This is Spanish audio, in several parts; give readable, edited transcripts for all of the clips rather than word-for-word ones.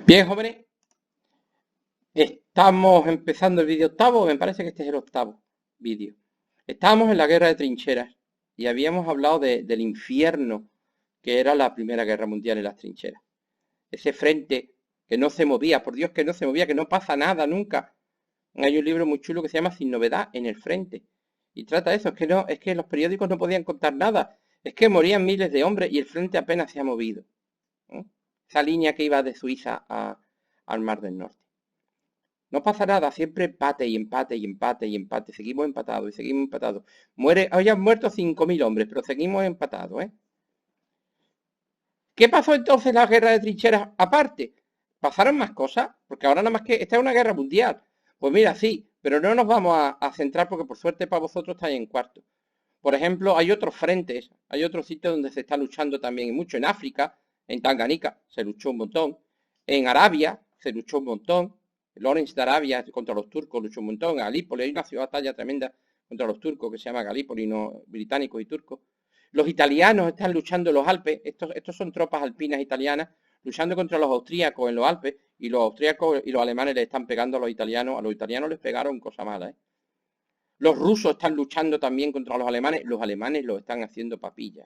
Bien, jóvenes, estamos empezando el vídeo octavo, me parece que este es el octavo vídeo. Estábamos en la guerra de trincheras y habíamos hablado del infierno que era la Primera Guerra Mundial en las trincheras. Ese frente que no se movía, por Dios que no se movía, que no pasa nada nunca. Hay un libro muy chulo que se llama Sin novedad en el frente. Y trata de eso, es que los periódicos no podían contar nada. Es que morían miles de hombres y el frente apenas se ha movido. ¿Eh? Esa línea que iba de Suiza al Mar del Norte. No pasa nada, siempre empate y empate y empate y empate. Seguimos empatados y seguimos empatados. Habían muerto 5.000 hombres, pero seguimos empatados, ¿eh? ¿Qué pasó entonces en la guerra de trincheras aparte? ¿Pasaron más cosas? Porque ahora nada más que esta es una guerra mundial. Pues mira, sí, pero no nos vamos a centrar porque por suerte para vosotros estáis en cuarto. Por ejemplo, hay otros frentes, hay otros sitios donde se está luchando también mucho. En África, en Tanganica, se luchó un montón. En Arabia, se luchó un montón. Lawrence de Arabia contra los turcos luchó un montón. En Galípoli hay una batalla tremenda contra los turcos que se llama Galípoli, no británicos y turcos. Los italianos están luchando en los Alpes. Estos son tropas alpinas italianas luchando contra los austríacos en los Alpes. Y los austríacos y los alemanes le están pegando a los italianos. A los italianos les pegaron cosa mala, ¿eh? Los rusos están luchando también contra los alemanes los están haciendo papilla.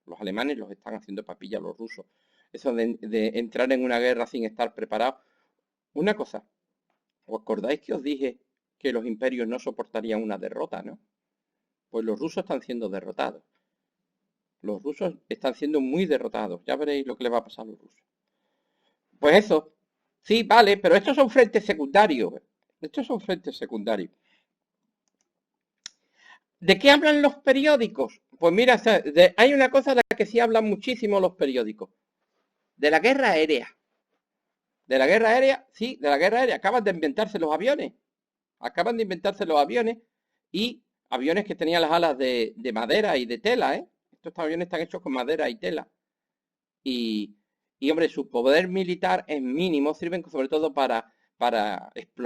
Los alemanes los están haciendo papilla a los rusos. Eso de entrar en una guerra sin estar preparados. Una cosa, ¿os acordáis que os dije que los imperios no soportarían una derrota, no? Pues los rusos están siendo derrotados. Los rusos están siendo muy derrotados. Ya veréis lo que les va a pasar a los rusos. Pues eso, sí, vale, pero estos son frentes secundarios. Estos son frentes secundarios. ¿De qué hablan los periódicos? Pues mira, hay una cosa de la que sí hablan muchísimo los periódicos. De la guerra aérea. De la guerra aérea, sí, de la guerra aérea. Acaban de inventarse los aviones. Acaban de inventarse los aviones y aviones que tenían las alas de madera y de tela, ¿eh? Estos aviones están hechos con madera y tela. Y, hombre, su poder militar es mínimo, sirven sobre todo para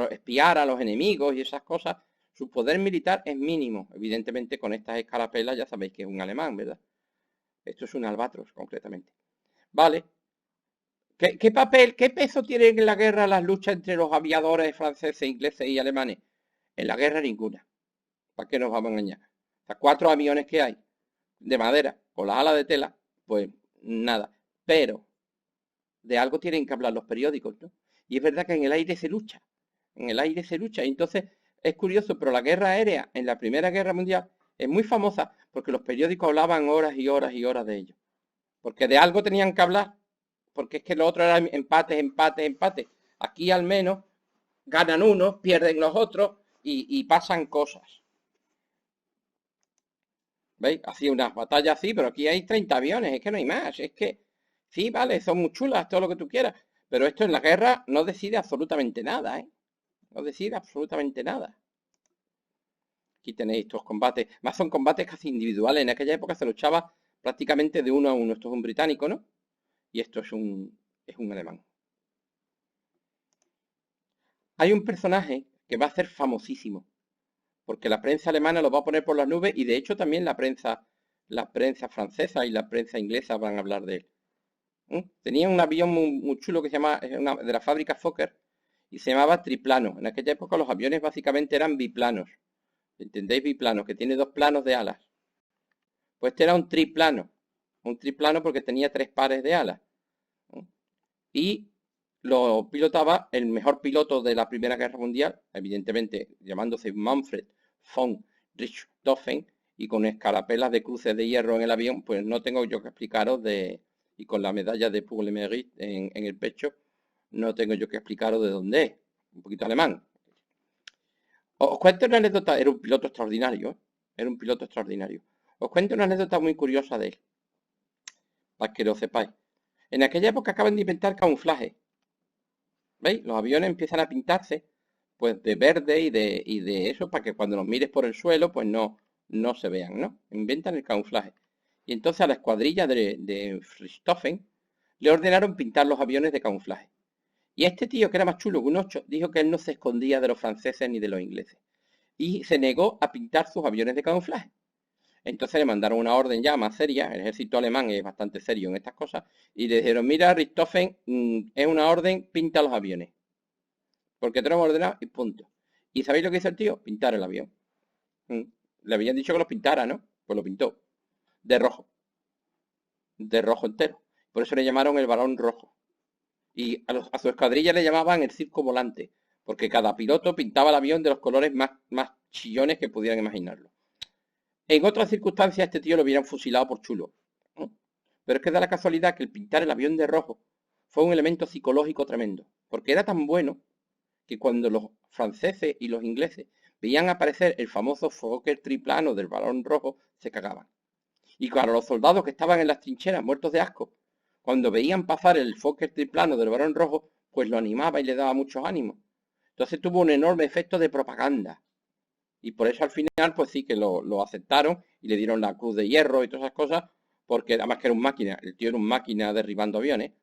espiar a los enemigos y esas cosas. Su poder militar es mínimo. Evidentemente, con estas escarapelas ya sabéis que es un alemán, ¿verdad? Esto es un albatros, concretamente. Vale. ¿Qué papel, qué peso tienen en la guerra las luchas entre los aviadores franceses, ingleses y alemanes? En la guerra ninguna. ¿Para qué nos vamos a engañar? O sea, 4 aviones que hay de madera con las alas de tela, pues nada. Pero de algo tienen que hablar los periódicos, ¿no? Y es verdad que en el aire se lucha. En el aire se lucha. Y entonces es curioso, pero la guerra aérea en la Primera Guerra Mundial es muy famosa porque los periódicos hablaban horas y horas y horas de ello. Porque de algo tenían que hablar. Porque es que lo otro era empates, empates, empates. Aquí al menos ganan unos, pierden los otros y pasan cosas. ¿Veis? Hacía unas batallas así, pero aquí hay 30 aviones, es que no hay más. Es que, sí, vale, son muy chulas, todo lo que tú quieras, pero esto en la guerra no decide absolutamente nada, ¿eh? No decide absolutamente nada. Aquí tenéis estos combates, más son combates casi individuales. En aquella época se luchaba prácticamente de uno a uno. Esto es un británico, ¿no? Y esto es un alemán. Hay un personaje que va a ser famosísimo, porque la prensa alemana lo va a poner por las nubes y de hecho también la prensa francesa y la prensa inglesa van a hablar de él. Tenía un avión muy chulo que se llama, de la fábrica Fokker, y se llamaba triplano. En aquella época los aviones básicamente eran biplanos. ¿Entendéis? Biplanos, que tiene 2 planos de alas. Pues este era un triplano. Un triplano porque tenía 3 pares de alas. Y lo pilotaba el mejor piloto de la Primera Guerra Mundial, evidentemente llamándose Manfred von Richthofen, y con escarapelas de cruces de hierro en el avión, pues no tengo yo que explicaros y con la medalla de Pour le Mérite en el pecho, no tengo yo que explicaros de dónde es, un poquito alemán. Os cuento una anécdota, era un piloto extraordinario, ¿eh? Era un piloto extraordinario. Os cuento una anécdota muy curiosa de él, para que lo sepáis. En aquella época acaban de inventar camuflaje. ¿Veis? Los aviones empiezan a pintarse pues de verde y de eso para que cuando los mires por el suelo pues no se vean, ¿no? Inventan el camuflaje. Y entonces a la escuadrilla de Richthofen le ordenaron pintar los aviones de camuflaje. Y este tío, que era más chulo que un 8, dijo que él no se escondía de los franceses ni de los ingleses. Y se negó a pintar sus aviones de camuflaje. Entonces le mandaron una orden ya más seria, el ejército alemán es bastante serio en estas cosas, y le dijeron, mira, Richthofen, es una orden, pinta los aviones, porque tenemos ordenado y punto. ¿Y sabéis lo que hizo el tío? Pintar el avión. Mm. Le habían dicho que los pintara, ¿no? Pues lo pintó, de rojo entero. Por eso le llamaron el Barón Rojo. Y a su escuadrilla le llamaban el circo volante, porque cada piloto pintaba el avión de los colores más chillones que pudieran imaginarlo. En otras circunstancias este tío lo hubieran fusilado por chulo, ¿no? Pero es que da la casualidad que el pintar el avión de rojo fue un elemento psicológico tremendo, porque era tan bueno que cuando los franceses y los ingleses veían aparecer el famoso Fokker triplano del Barón Rojo, se cagaban. Y para los soldados que estaban en las trincheras muertos de asco, cuando veían pasar el Fokker triplano del Barón Rojo, pues lo animaba y le daba muchos ánimos. Entonces tuvo un enorme efecto de propaganda. Y por eso al final, pues sí que lo aceptaron y le dieron la cruz de hierro y todas esas cosas, porque además que era un máquina, el tío era un máquina derribando aviones.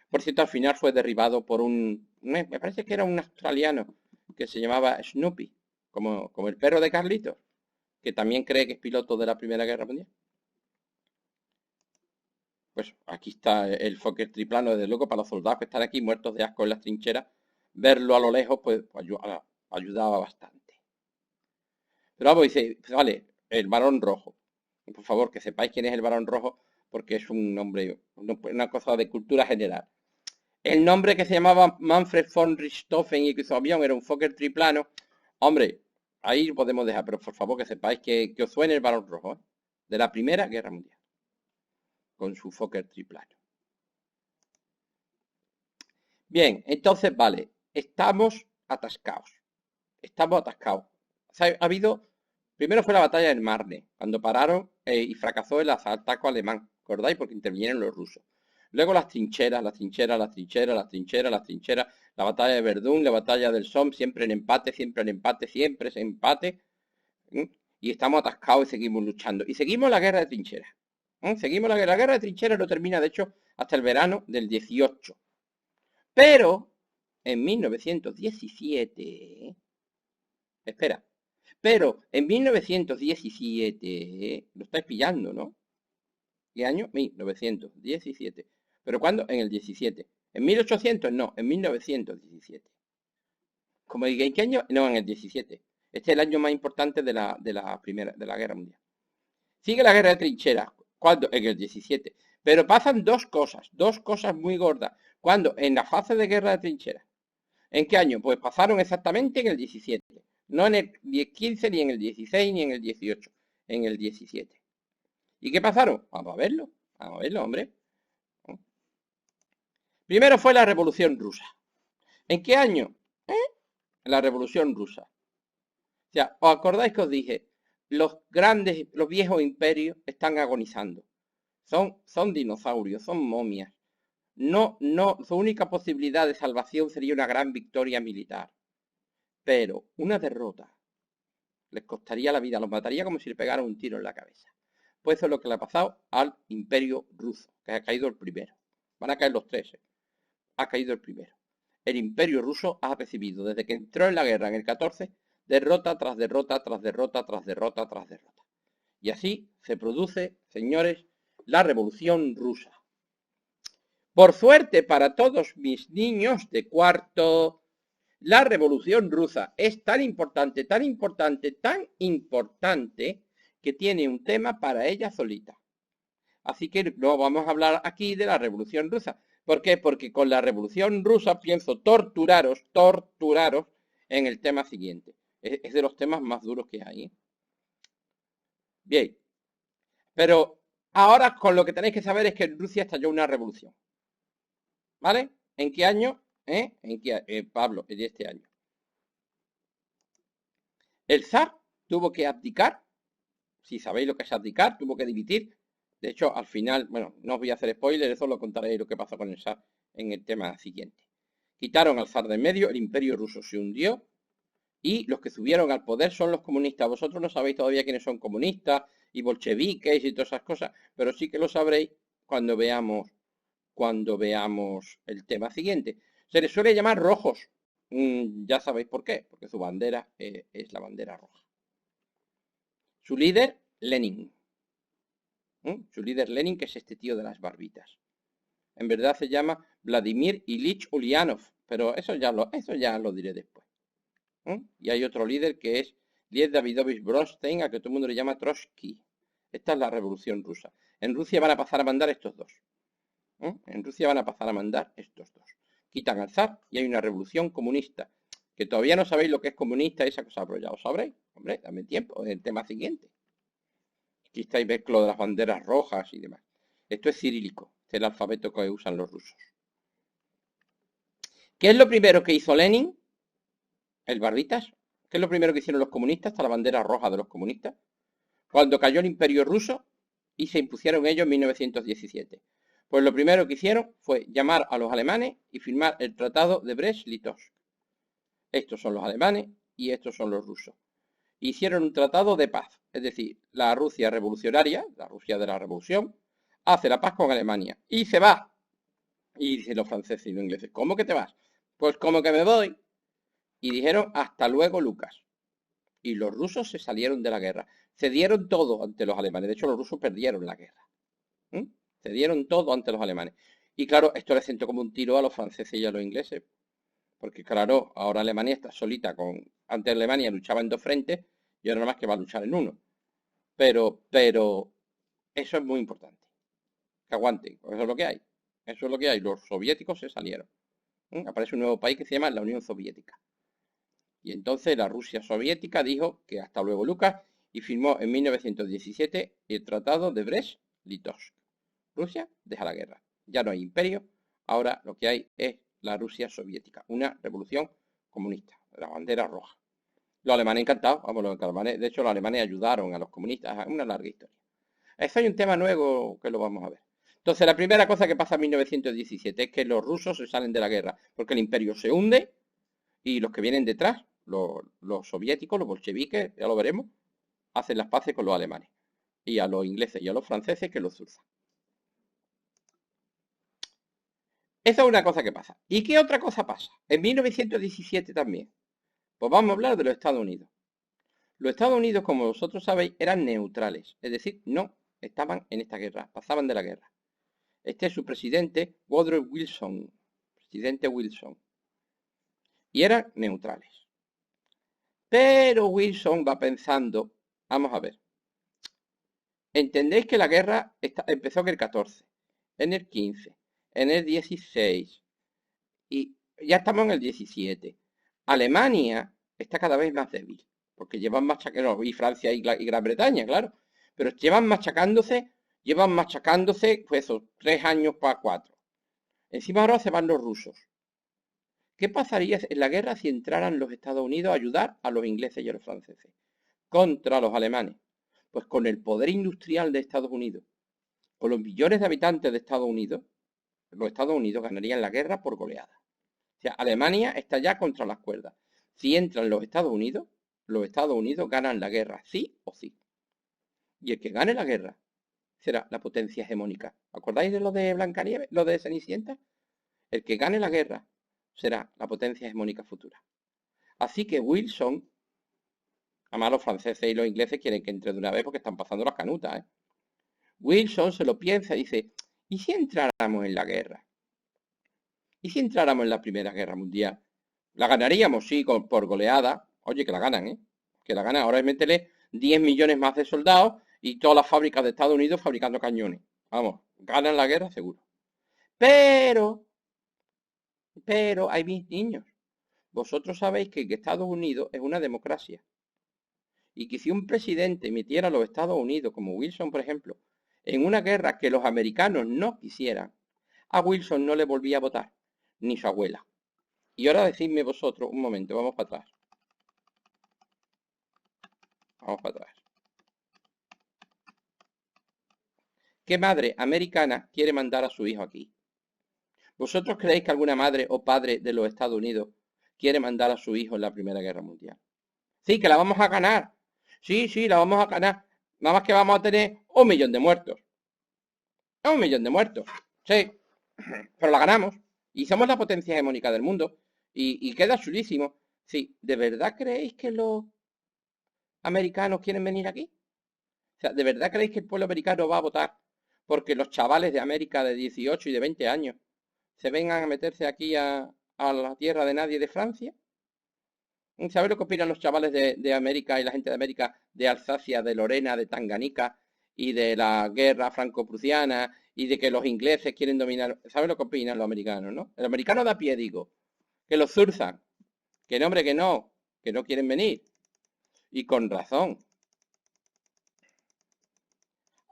Por cierto, al final fue derribado por me parece que era un australiano, que se llamaba Snoopy, como el perro de Carlitos, que también cree que es piloto de la Primera Guerra Mundial. Pues aquí está el Fokker triplano, desde luego, para los soldados que están aquí muertos de asco en las trincheras, verlo a lo lejos, pues ayudaba bastante. Pero vamos, dice, vale, el Barón Rojo. Por favor, que sepáis quién es el Barón Rojo, porque es un nombre, una cosa de cultura general. El nombre que se llamaba Manfred von Richthofen y que su avión era un Fokker triplano. Hombre, ahí podemos dejar, pero por favor que sepáis que os suene el Barón Rojo, ¿eh? De la Primera Guerra Mundial, con su Fokker triplano. Bien, entonces, vale, estamos atascados. Estamos atascados. O sea, ha habido, primero fue la batalla del Marne, cuando pararon y fracasó el ataque alemán, ¿acordáis? Porque intervinieron los rusos. Luego las trincheras, las trincheras, las trincheras, las trincheras, las trincheras, la batalla de Verdún, la batalla del Somme, siempre en empate, siempre en empate, siempre en empate. ¿Eh? Y estamos atascados y seguimos luchando. Y seguimos la guerra de trincheras. Seguimos la guerra de trincheras, no termina, de hecho, hasta el verano del 18. Pero, en 1917, espera, pero en 1917, lo estáis pillando, ¿no? ¿Qué año? 1917. ¿Pero cuándo? En el 17. ¿En 1800? No, en 1917. Como diga, ¿en qué año? No, en el 17. Este es el año más importante de la Guerra Mundial. Sigue la guerra de trincheras. ¿Cuándo? En el 17. Pero pasan dos cosas muy gordas. ¿Cuándo? En la fase de guerra de trincheras. ¿En qué año? Pues pasaron exactamente en el 17. No en el 15, ni en el 16, ni en el 18. En el 17. ¿Y qué pasaron? Vamos a verlo. Vamos a verlo, hombre. Primero fue la Revolución Rusa. ¿En qué año? ¿Eh? La Revolución Rusa. O sea, ¿os acordáis que os dije? Los viejos imperios están agonizando. Son dinosaurios, son momias. No, su única posibilidad de salvación sería una gran victoria militar. Pero una derrota les costaría la vida, los mataría como si le pegaran un tiro en la cabeza. Pues eso es lo que le ha pasado al imperio ruso, que ha caído el primero. Van a caer los tres, ¿eh? Ha caído el primero. El imperio ruso ha recibido, desde que entró en la guerra en el 14, derrota tras derrota, tras derrota, tras derrota, tras derrota. Y así se produce, señores, la revolución rusa. Por suerte para todos mis niños de cuarto, la revolución rusa es tan importante, tan importante, tan importante, que tiene un tema para ella solita. Así que no vamos a hablar aquí de la revolución rusa. ¿Por qué? Porque con la revolución rusa pienso torturaros en el tema siguiente. Es de los temas más duros que hay, ¿eh? Bien, pero ahora con lo que tenéis que saber es que en Rusia estalló una revolución. ¿Vale? ¿En qué año? ¿En qué, Pablo, en este año. El zar tuvo que abdicar, si sabéis lo que es abdicar, tuvo que dimitir. De hecho, al final, bueno, no os voy a hacer spoiler, eso lo contaré lo que pasó con el zar en el tema siguiente. Quitaron al zar de en medio, el imperio ruso se hundió y los que subieron al poder son los comunistas. Vosotros no sabéis todavía quiénes son comunistas y bolcheviques y todas esas cosas, pero sí que lo sabréis cuando veamos el tema siguiente. Se les suele llamar rojos. Ya sabéis por qué, porque su bandera es la bandera roja. Su líder, Lenin. Su líder Lenin, que es este tío de las barbitas. En verdad se llama Vladimir Ilich Ulyanov, pero eso ya lo diré después. Y hay otro líder que es Lev Davidovich Bronstein, a que todo el mundo le llama Trotsky. Esta es la revolución rusa. En Rusia van a pasar a mandar estos dos. En Rusia van a pasar a mandar estos dos. Quitan al zar y hay una revolución comunista. Que todavía no sabéis lo que es comunista y esa cosa, pero ya lo sabréis. Hombre, dame tiempo, es el tema siguiente. Aquí estáis, ves lo de las banderas rojas y demás. Esto es cirílico, es el alfabeto que usan los rusos. ¿Qué es lo primero que hizo Lenin? El barbitas. ¿Qué es lo primero que hicieron los comunistas? Hasta la bandera roja de los comunistas. Cuando cayó el imperio ruso y se impusieron ellos en 1917. Pues lo primero que hicieron fue llamar a los alemanes y firmar el tratado de Brest-Litovsk. Estos son los alemanes y estos son los rusos. Hicieron un tratado de paz. Es decir, la Rusia revolucionaria, la Rusia de la revolución, hace la paz con Alemania y se va. Y dicen los franceses y los ingleses, ¿cómo que te vas? Pues como que me voy. Y dijeron, hasta luego, Lucas. Y los rusos se salieron de la guerra. Cedieron todo ante los alemanes. De hecho, los rusos perdieron la guerra. Cedieron todo ante los alemanes. Y claro, esto les sentó como un tiro a los franceses y a los ingleses. Porque claro, ahora Alemania está solita con... Antes Alemania luchaba en dos frentes y ahora nada más que va a luchar en uno. Pero eso es muy importante. Que aguanten. Eso es lo que hay. Eso es lo que hay. Los soviéticos se salieron. Aparece un nuevo país que se llama la Unión Soviética. Y entonces la Rusia soviética dijo que hasta luego, Lucas, y firmó en 1917 el Tratado de Brest-Litovsk. Rusia deja la guerra. Ya no hay imperio. Ahora lo que hay es la Rusia soviética. Una revolución comunista. La bandera roja. Los alemanes encantados. Vamos, los alemanes, de hecho, los alemanes ayudaron a los comunistas. Es una larga historia. Eso hay un tema nuevo que lo vamos a ver. Entonces, la primera cosa que pasa en 1917 es que los rusos se salen de la guerra porque el imperio se hunde y los que vienen detrás, los soviéticos, los bolcheviques, ya lo veremos, hacen las paces con los alemanes. Y a los ingleses y a los franceses que los zurzan. Esa es una cosa que pasa. ¿Y qué otra cosa pasa? En 1917 también. Pues vamos a hablar de los Estados Unidos. Los Estados Unidos, como vosotros sabéis, eran neutrales. Es decir, no estaban en esta guerra, pasaban de la guerra. Este es su presidente, Woodrow Wilson. Presidente Wilson. Y eran neutrales. Pero Wilson va pensando, vamos a ver. Entendéis que la guerra empezó en el 14, en el 15, en el 16 y ya estamos en el 17. Alemania está cada vez más débil, porque llevan machacando, y Francia y Gran Bretaña, claro, pero llevan machacándose, pues esos 3 años para 4. Encima ahora se van los rusos. ¿Qué pasaría en la guerra si entraran los Estados Unidos a ayudar a los ingleses y a los franceses contra los alemanes? Pues con el poder industrial de Estados Unidos, con los millones de habitantes de Estados Unidos, los Estados Unidos ganarían la guerra por goleada. O sea, Alemania está ya contra las cuerdas. Si entran los Estados Unidos ganan la guerra, sí o sí. Y el que gane la guerra será la potencia hegemónica. ¿Acordáis de lo de Blancanieves, lo de Cenicienta? El que gane la guerra será la potencia hegemónica futura. Así que Wilson, además los franceses y los ingleses quieren que entre de una vez porque están pasando las canutas, Wilson se lo piensa y dice, ¿y si entráramos en la guerra? ¿Y si entráramos en la Primera Guerra Mundial? La ganaríamos, sí, por goleada. Oye, que la ganan, que la ganan. Ahora métele 10 millones más de soldados y todas las fábricas de Estados Unidos fabricando cañones. Vamos, ganan la guerra seguro. Pero hay mis niños. Vosotros sabéis que Estados Unidos es una democracia. Y que si un presidente metiera a los Estados Unidos, como Wilson, por ejemplo, en una guerra que los americanos no quisieran, a Wilson no le volvía a votar, ni su abuela. Y ahora decidme vosotros, un momento, vamos para atrás. Vamos para atrás. ¿Qué madre americana quiere mandar a su hijo aquí? ¿Vosotros creéis que alguna madre o padre de los Estados Unidos quiere mandar a su hijo en la Primera Guerra Mundial? Sí, que la vamos a ganar. Sí, la vamos a ganar. Nada más que vamos a tener 1 millón de muertos. 1 millón de muertos. Sí, pero la ganamos. Y somos la potencia hegemónica del mundo. Y queda chulísimo. Sí, ¿de verdad creéis que los americanos quieren venir aquí? O sea, ¿de verdad creéis que el pueblo americano va a votar porque los chavales de América de 18 y de 20 años se vengan a meterse aquí a la tierra de nadie de Francia? ¿Sabes lo que opinan los chavales de América y la gente de América de Alsacia, de Lorena, de Tanganica y de la guerra franco-prusiana y de que los ingleses quieren dominar? ¿Sabes lo que opinan los americanos, no? El americano da pie, digo, que los zurzan, que no, hombre, que no quieren venir. Y con razón.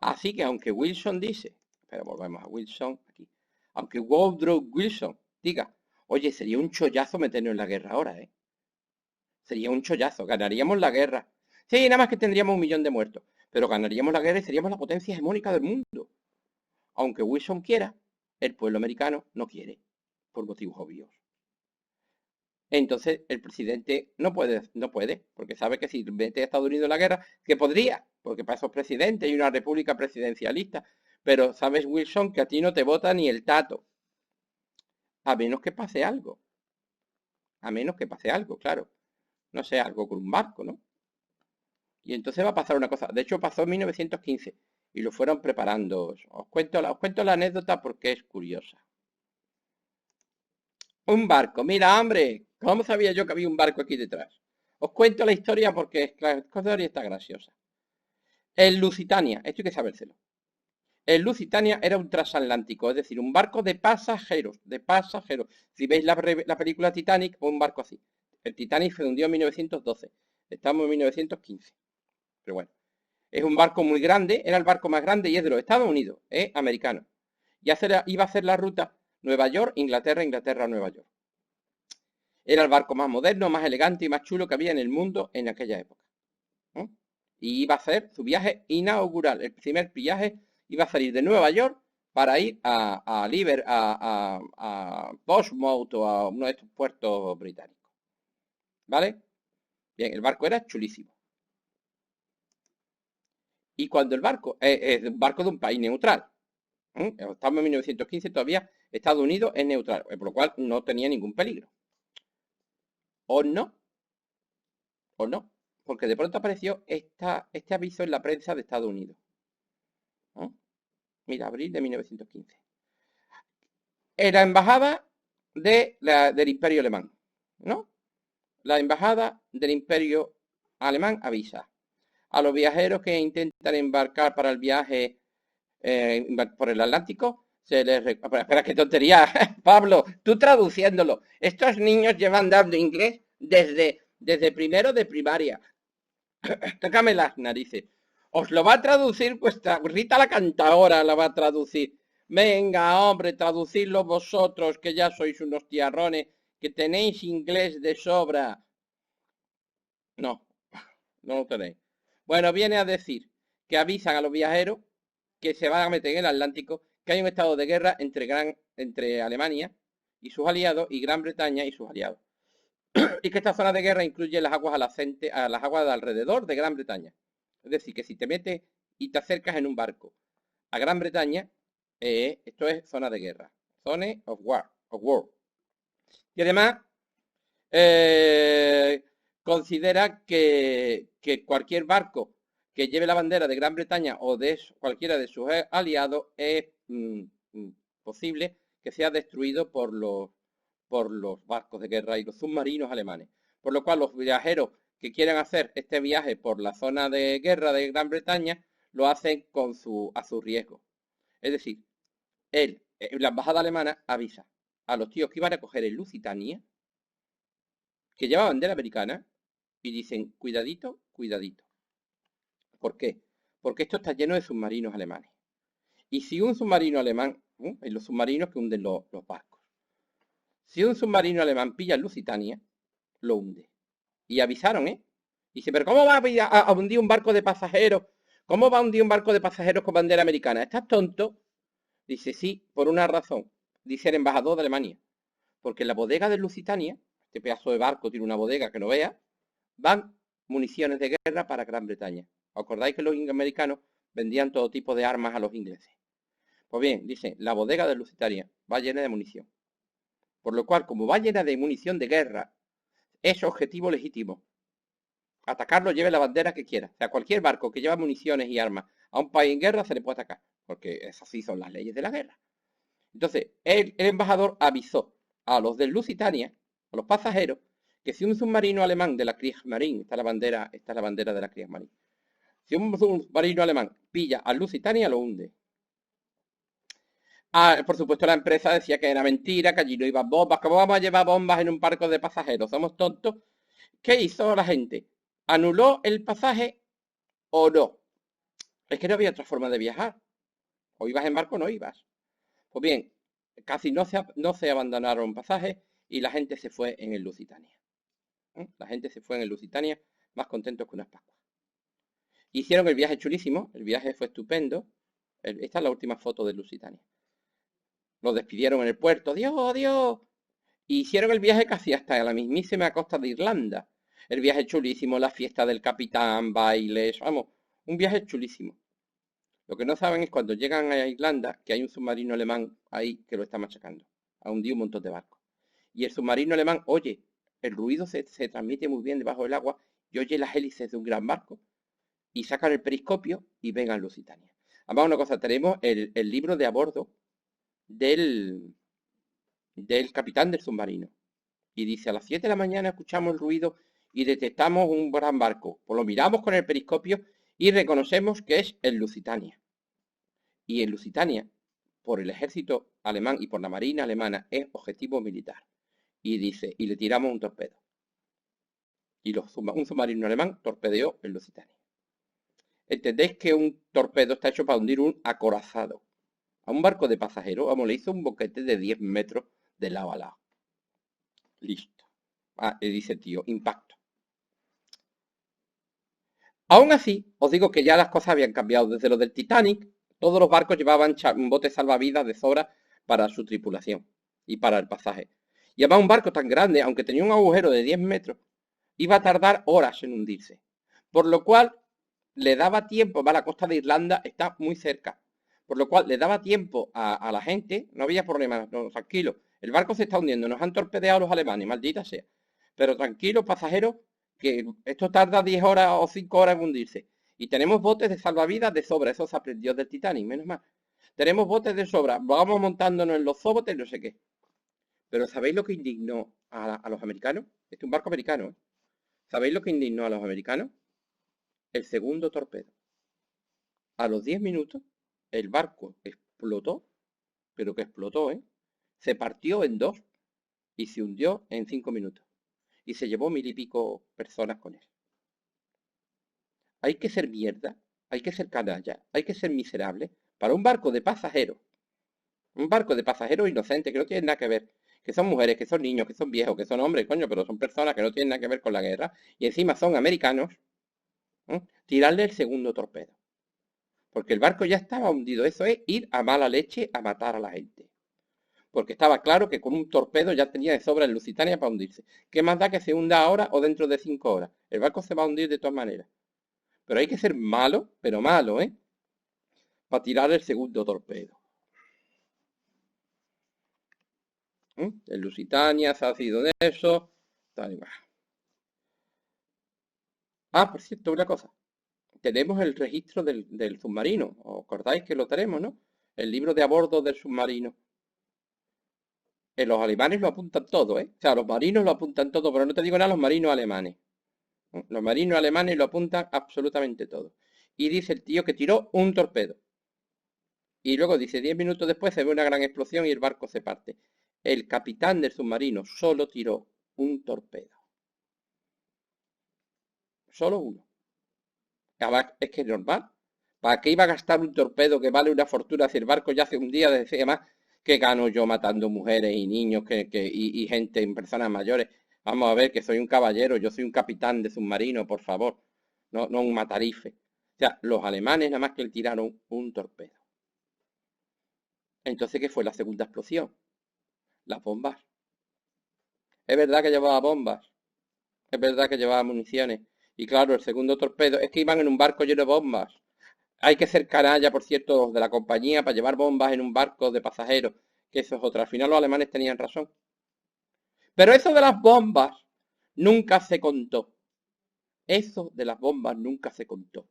Así que aunque Wilson dice, pero volvemos a Wilson aquí, aunque Woodrow Wilson diga, oye, sería un chollazo meternos en la guerra ahora, ¿eh? Sería un chollazo, ganaríamos la guerra. Sí, nada más que tendríamos 1 millón de muertos, pero ganaríamos la guerra y seríamos la potencia hegemónica del mundo. Aunque Wilson quiera, el pueblo americano no quiere, por motivos obvios. Entonces el presidente no puede, porque sabe que si mete a Estados Unidos en la guerra, que podría, porque para eso es presidente y una república presidencialista. Pero sabes, Wilson, que a ti no te vota ni el tato, a menos que pase algo. A menos que pase algo, claro. No sé, algo con un barco, ¿no? Y entonces va a pasar una cosa. De hecho, pasó en 1915 y lo fueron preparando. Os cuento la anécdota porque es curiosa. Un barco. Mira, hombre, ¿cómo sabía yo que había un barco aquí detrás? Os cuento la historia porque la historia está graciosa. El Lusitania, esto hay que sabérselo. El Lusitania era un transatlántico, es decir, un barco de pasajeros, de pasajeros. Si veis la película Titanic, un barco así. El Titanic se hundió en 1912. Estamos en 1915. Pero bueno, es un barco muy grande, era el barco más grande y es de los Estados Unidos, es americano. Y iba a hacer la ruta Nueva York, Inglaterra, Inglaterra, Nueva York. Era el barco más moderno, más elegante y más chulo que había en el mundo en aquella época, ¿no? Y iba a hacer su viaje inaugural. El primer viaje iba a salir de Nueva York para ir a Portsmouth o a uno de estos puertos británicos. ¿Vale? Bien, el barco era chulísimo. Y cuando el barco es un barco de un país neutral, estamos en 1915 todavía, Estados Unidos es neutral, por lo cual no tenía ningún peligro. ¿O no? ¿O no? Porque de pronto apareció este aviso en la prensa de Estados Unidos. ¿No? Mira, abril de 1915. En la embajada del Imperio Alemán, ¿no? La embajada del Imperio Alemán avisa a los viajeros que intentan embarcar para el viaje por el Atlántico. Espera, qué tontería, Pablo, tú traduciéndolo. Estos niños llevan dando inglés desde primero de primaria. Tócame las narices. Os lo va a traducir vuestra Rita la cantadora, la va a traducir. Venga, hombre, traducidlo vosotros, que ya sois unos tiarrones, que tenéis inglés de sobra. No, no lo tenéis. Bueno, viene a decir que avisan a los viajeros que se van a meter en el Atlántico, que hay un estado de guerra entre Alemania y sus aliados y Gran Bretaña y sus aliados. Y que esta zona de guerra incluye las aguas a las aguas de alrededor de Gran Bretaña. Es decir, que si te metes y te acercas en un barco a Gran Bretaña, esto es zona de guerra. Zone of war. Y además, eh, considera que cualquier barco que lleve la bandera de Gran Bretaña o de cualquiera de sus aliados es posible que sea destruido por los barcos de guerra y los submarinos alemanes. Por lo cual los viajeros que quieran hacer este viaje por la zona de guerra de Gran Bretaña lo hacen a su riesgo. Es decir, la embajada alemana avisa a los tíos que iban a coger el Lusitania, que lleva bandera americana, y dicen, cuidadito, cuidadito. ¿Por qué? Porque esto está lleno de submarinos alemanes. Y si un submarino alemán, en los submarinos que hunden los barcos, si un submarino alemán pilla el Lusitania, lo hunde. Y avisaron, ¿eh? Dice, pero ¿cómo va a hundir un barco de pasajeros? ¿Cómo va a hundir un barco de pasajeros con bandera americana? ¿Estás tonto? Dice, sí, por una razón. Dice el embajador de Alemania. Porque en la bodega de Lusitania, este pedazo de barco tiene una bodega que no vea, van municiones de guerra para Gran Bretaña. ¿Os acordáis que los americanos vendían todo tipo de armas a los ingleses? Pues bien, dice, la bodega de Lusitania va llena de munición. Por lo cual, como va llena de munición de guerra, es objetivo legítimo. atacarlo lleve la bandera que quiera. O sea, cualquier barco que lleva municiones y armas a un país en guerra se le puede atacar, porque esas sí son las leyes de la guerra. Entonces, el embajador avisó a los del Lusitania, a los pasajeros, que si un submarino alemán de la Kriegsmarine, esta es la bandera de la Kriegsmarine, si un submarino alemán pilla al Lusitania, lo hunde. Por supuesto, la empresa decía que era mentira, que allí no iban bombas. ¿Cómo vamos a llevar bombas en un barco de pasajeros? ¿Somos tontos? ¿Qué hizo la gente? ¿Anuló el pasaje o no? Es que no había otra forma de viajar. O ibas en barco o no ibas. Pues bien, casi no se abandonaron pasajes y la gente se fue en el Lusitania. La gente se fue en el Lusitania más contentos que unas Pascuas. Hicieron el viaje chulísimo, el viaje fue estupendo. Esta es la última foto del Lusitania. Los despidieron en el puerto, adiós, adiós. Y hicieron el viaje casi hasta la mismísima costa de Irlanda. El viaje chulísimo, la fiesta del capitán, bailes, vamos, un viaje chulísimo. Lo que no saben es cuando llegan a Irlanda que hay un submarino alemán ahí que lo está machacando. Ha hundido un montón de barcos. Y el submarino alemán oye, el ruido se transmite muy bien debajo del agua y oye las hélices de un gran barco y sacan el periscopio y ven a Lusitania. Además, una cosa, tenemos el libro de a bordo del capitán del submarino. Y dice, a las 7 de la mañana escuchamos el ruido y detectamos un gran barco. Pues lo miramos con el periscopio y reconocemos que es el Lusitania. Y el Lusitania, por el ejército alemán y por la marina alemana, es objetivo militar. Y dice, y le tiramos un torpedo. Y un submarino alemán torpedeó el Lusitania. ¿Entendéis que un torpedo está hecho para hundir un acorazado? A un barco de pasajeros, vamos, le hizo un boquete de 10 metros de lado a lado. Listo. Dice el tío, impacto. Aún así, os digo que ya las cosas habían cambiado. Desde lo del Titanic, todos los barcos llevaban un bote salvavidas de sobra para su tripulación y para el pasaje. Y además un barco tan grande, aunque tenía un agujero de 10 metros, iba a tardar horas en hundirse. Por lo cual le daba tiempo, va, la costa de Irlanda está muy cerca, por lo cual le daba tiempo a la gente, no había problema, no, tranquilo, el barco se está hundiendo, nos han torpedeado los alemanes, maldita sea. Pero tranquilo, pasajeros, que esto tarda 10 horas o 5 horas en hundirse. Y tenemos botes de salvavidas de sobra, eso se aprendió del Titanic, menos mal. Tenemos botes de sobra, vamos montándonos en los zobotes, no sé qué. Pero ¿sabéis lo que indignó a los americanos? Este es un barco americano, ¿eh? ¿Sabéis lo que indignó a los americanos? El segundo torpedo. A los 10 minutos, el barco explotó, pero que explotó, ¿eh? Se partió en dos y se hundió en 5 minutos. Y se llevó 1000 y pico personas con él. Hay que ser mierda, hay que ser canalla, hay que ser miserable para un barco de pasajeros. Un barco de pasajeros inocentes que no tienen nada que ver. Que son mujeres, que son niños, que son viejos, que son hombres, coño, pero son personas que no tienen nada que ver con la guerra. Y encima son americanos. Tirarle el segundo torpedo. Porque el barco ya estaba hundido. Eso es ir a mala leche a matar a la gente. Porque estaba claro que con un torpedo ya tenía de sobra el Lusitania para hundirse. ¿Qué más da que se hunda ahora o dentro de 5 horas? El barco se va a hundir de todas maneras. Pero hay que ser malo, pero malo, ¿eh? Para tirar el segundo torpedo. El Lusitania se ha sido de eso. Tal y por cierto, una cosa. Tenemos el registro del submarino. ¿Os acordáis que lo tenemos, no? El libro de a bordo del submarino. Los alemanes lo apuntan todo, ¿eh? O sea, los marinos lo apuntan todo, pero no te digo nada, los marinos alemanes. Los marinos alemanes lo apuntan absolutamente todo. Y dice el tío que tiró un torpedo. Y luego dice, 10 minutos después se ve una gran explosión y el barco se parte. El capitán del submarino solo tiró un torpedo. Solo uno. Además, es que es normal. ¿Para qué iba a gastar un torpedo que vale una fortuna si el barco ya hace un día? Además, ¿qué gano yo matando mujeres y niños y gente en personas mayores? Vamos a ver que soy un caballero, yo soy un capitán de submarino, por favor. No, no un matarife. O sea, los alemanes nada más que le tiraron un torpedo. Entonces, ¿qué fue la segunda explosión? Las bombas. Es verdad que llevaba bombas. Es verdad que llevaba municiones. Y claro, el segundo torpedo es que iban en un barco lleno de bombas. Hay que ser canalla, por cierto, de la compañía para llevar bombas en un barco de pasajeros. Que eso es otra. Al final los alemanes tenían razón. Pero eso de las bombas nunca se contó. Eso de las bombas nunca se contó.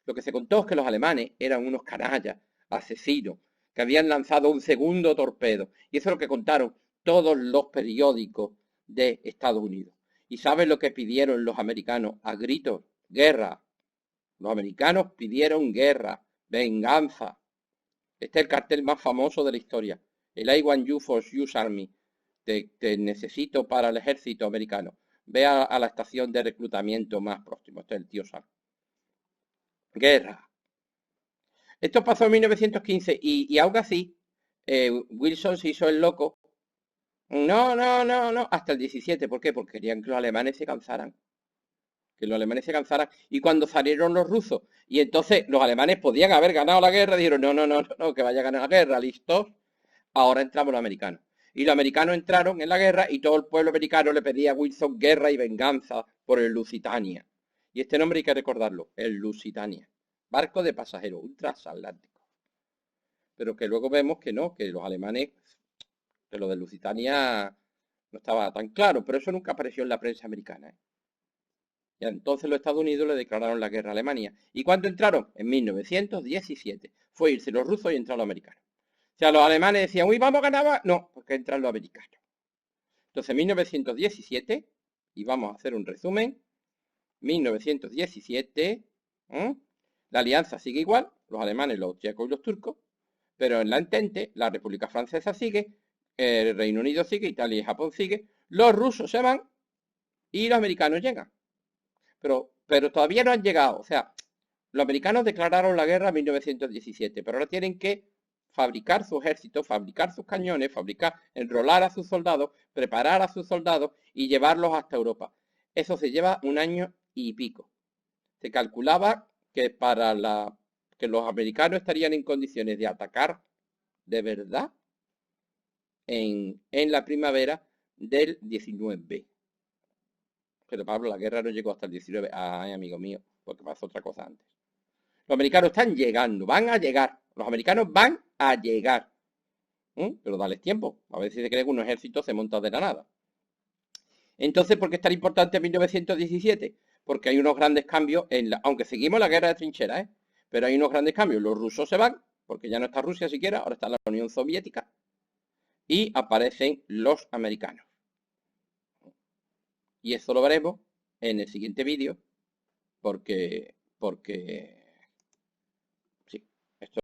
Lo que se contó es que los alemanes eran unos canallas, asesinos, que habían lanzado un segundo torpedo. Y eso es lo que contaron todos los periódicos de Estados Unidos. ¿Y saben lo que pidieron los americanos a gritos? Guerra. Los americanos pidieron guerra, venganza. Este es el cartel más famoso de la historia. El I want you for US Army. Te necesito para el ejército americano. Ve a la estación de reclutamiento más próximo. Este es el tío Sam. Guerra. Esto pasó en 1915 y aún así Wilson se hizo el loco. No, no, no, no, hasta el 17. ¿Por qué? Porque querían que los alemanes se cansaran. Que los alemanes se cansaran. Y cuando salieron los rusos, y entonces los alemanes podían haber ganado la guerra, dijeron, no, no, no, no, no, que vaya a ganar la guerra, listos. Ahora entramos los americanos. Y los americanos entraron en la guerra y todo el pueblo americano le pedía a Wilson guerra y venganza por el Lusitania. Y este nombre hay que recordarlo, el Lusitania. Barco de pasajeros, un transatlántico. Pero que luego vemos que no, que los alemanes, que lo de Lusitania no estaba tan claro, pero eso nunca apareció en la prensa americana. ¿Eh? Y entonces los Estados Unidos le declararon la guerra a Alemania. ¿Y cuándo entraron? En 1917. Fue irse los rusos y entraron los americanos. O sea, los alemanes decían, uy, vamos a ganar. No, porque entran los americanos. Entonces, en 1917, y vamos a hacer un resumen, 1917, ¿eh? La alianza sigue igual, los alemanes, los checos y los turcos, pero en la Entente, la República Francesa sigue, el Reino Unido sigue, Italia y Japón sigue, los rusos se van y los americanos llegan. Pero todavía no han llegado. O sea, los americanos declararon la guerra en 1917, pero ahora tienen que fabricar su ejército, fabricar sus cañones, fabricar, enrolar a sus soldados, preparar a sus soldados y llevarlos hasta Europa. Eso se lleva un año y pico. Se calculaba que que los americanos estarían en condiciones de atacar de verdad en la primavera del 19. Pero Pablo, la guerra no llegó hasta el 19. Ay, amigo mío, porque pasó otra cosa antes. Los americanos están llegando, van a llegar. Los americanos van a llegar. Pero dales tiempo. A ver si se cree que un ejército se monta de la nada. Entonces, ¿por qué es tan importante 1917? Porque hay unos grandes cambios aunque seguimos la guerra de trincheras, ¿eh? Pero hay unos grandes cambios. Los rusos se van, porque ya no está Rusia siquiera, ahora está la Unión Soviética. Y aparecen los americanos. Y eso lo veremos en el siguiente vídeo, porque sí, esto